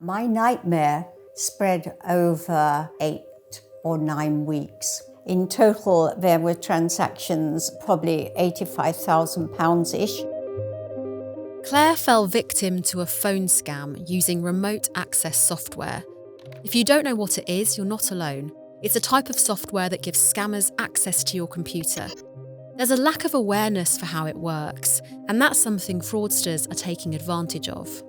My nightmare spread over 8 or 9 weeks. In total, there were transactions, probably £85,000-ish. Claire fell victim to a phone scam using remote access software. If you don't know what it is, you're not alone. It's a type of software that gives scammers access to your computer. There's a lack of awareness for how it works, and that's something fraudsters are taking advantage of.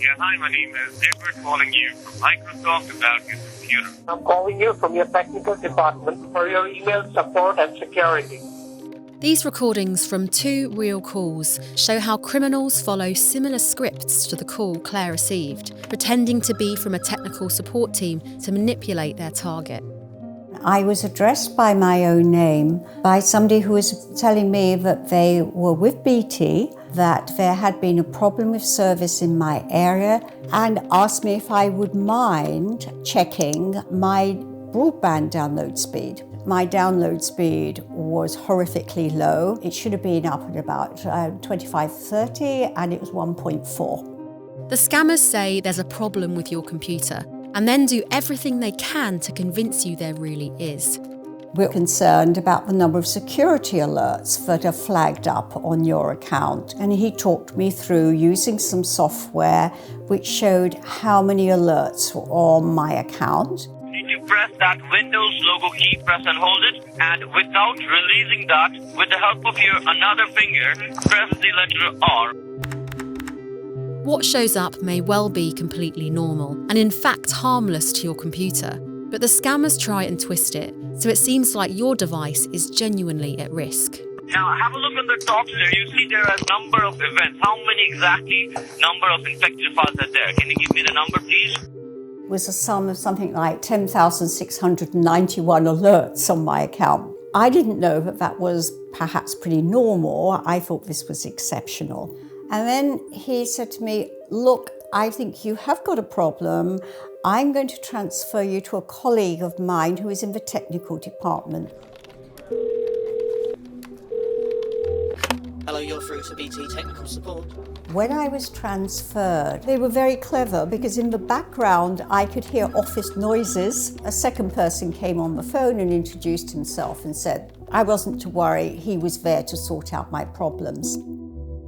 Yeah, hi, my name is Edward calling you from Microsoft about your computer. I'm calling you from your technical department for your email support and security. These recordings from 2 real calls show how criminals follow similar scripts to the call Claire received, pretending to be from a technical support team to manipulate their target. I was addressed by my own name by somebody who was telling me that they were with BT, that there had been a problem with service in my area, and asked me if I would mind checking my broadband download speed. My download speed was horrifically low. It should have been up at about 25-30, and it was 1.4. The scammers say there's a problem with your computer, and then do everything they can to convince you there really is. We're concerned about the number of security alerts that are flagged up on your account. And he talked me through using some software which showed how many alerts were on my account. You need to press that Windows logo key, press and hold it, and without releasing that, with the help of your another finger, press the letter R. What shows up may well be completely normal, and in fact harmless to your computer, but the scammers try and twist it, so it seems like your device is genuinely at risk. Now, have a look on the top there. You see there are a number of events. How many exactly number of infected files are there? Can you give me the number, please? It was a sum of something like 10,691 alerts on my account. I didn't know that that was perhaps pretty normal. I thought this was exceptional. And then he said to me, look, I think you have got a problem. I'm going to transfer you to a colleague of mine who is in the technical department. Hello, you're through to BT Technical Support. When I was transferred, they were very clever because in the background I could hear office noises. A second person came on the phone and introduced himself and said I wasn't to worry, he was there to sort out my problems.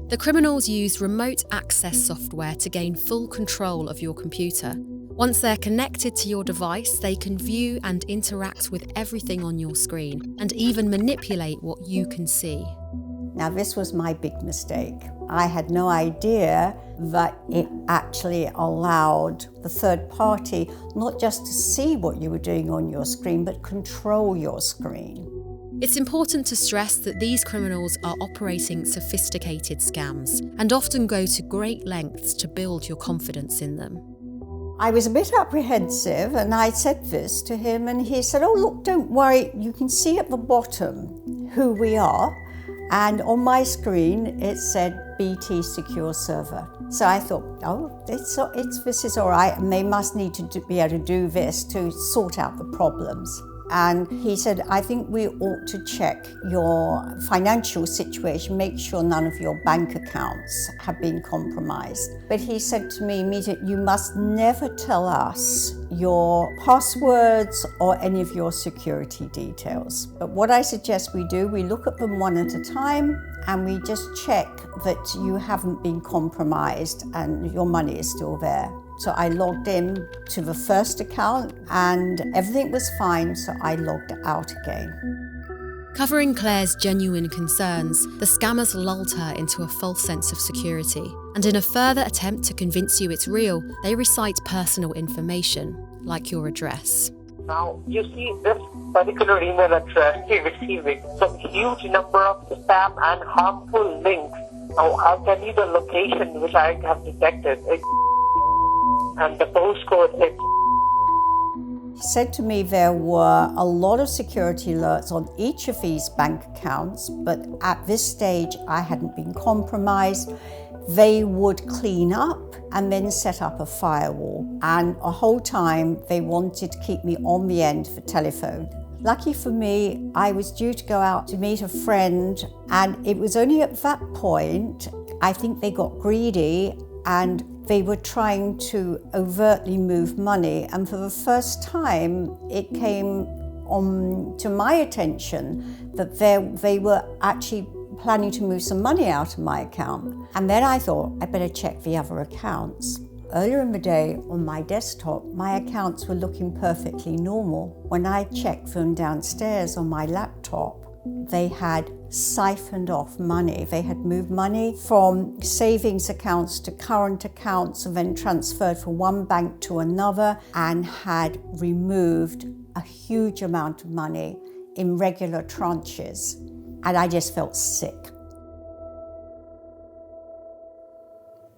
The criminals use remote access software to gain full control of your computer. Once they're connected to your device, they can view and interact with everything on your screen and even manipulate what you can see. Now, this was my big mistake. I had no idea that it actually allowed the third party not just to see what you were doing on your screen, but control your screen. It's important to stress that these criminals are operating sophisticated scams and often go to great lengths to build your confidence in them. I was a bit apprehensive and I said this to him and he said, oh look, don't worry, you can see at the bottom who we are. And on my screen it said BT Secure Server. So I thought, oh, this is all right, and they must need to be able to do this to sort out the problems. And he said, I think we ought to check your financial situation, make sure none of your bank accounts have been compromised. But he said to me immediately, you must never tell us your passwords or any of your security details. But what I suggest we do, we look at them one at a time and we just check that you haven't been compromised and your money is still there. So I logged in to the first account and everything was fine, so I logged out again. Covering Claire's genuine concerns, the scammers lulled her into a false sense of security. And in a further attempt to convince you it's real, they recite personal information, like your address. Now, you see this particular email address is receiving some huge number of spam and harmful links. Now, I'll tell you the location which I have detected. And the postcode is. He said to me there were a lot of security alerts on each of these bank accounts, but at this stage I hadn't been compromised. They would clean up and then set up a firewall. And a whole time they wanted to keep me on the end for telephone. Lucky for me, I was due to go out to meet a friend, and it was only at that point, I think they got greedy and They were trying to overtly move money, and for the first time it came to my attention that they were actually planning to move some money out of my account. And then I thought, I better check the other accounts. Earlier in the day on my desktop, my accounts were looking perfectly normal. When I checked them downstairs on my laptop, they had siphoned off money. They had moved money from savings accounts to current accounts and then transferred from one bank to another, and had removed a huge amount of money in regular tranches. And I just felt sick.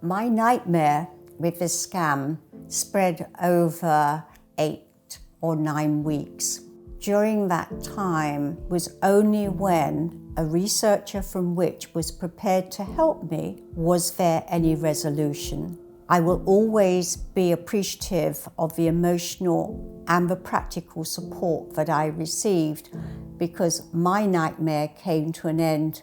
My nightmare with this scam spread over 8 or 9 weeks. During that time was only when a researcher from which was prepared to help me. Was there any resolution? I will always be appreciative of the emotional and the practical support that I received, because my nightmare came to an end.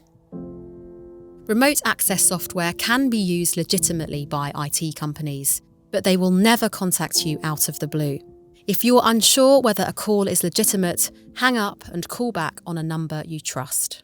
Remote access software can be used legitimately by IT companies, but they will never contact you out of the blue. If you're unsure whether a call is legitimate, hang up and call back on a number you trust.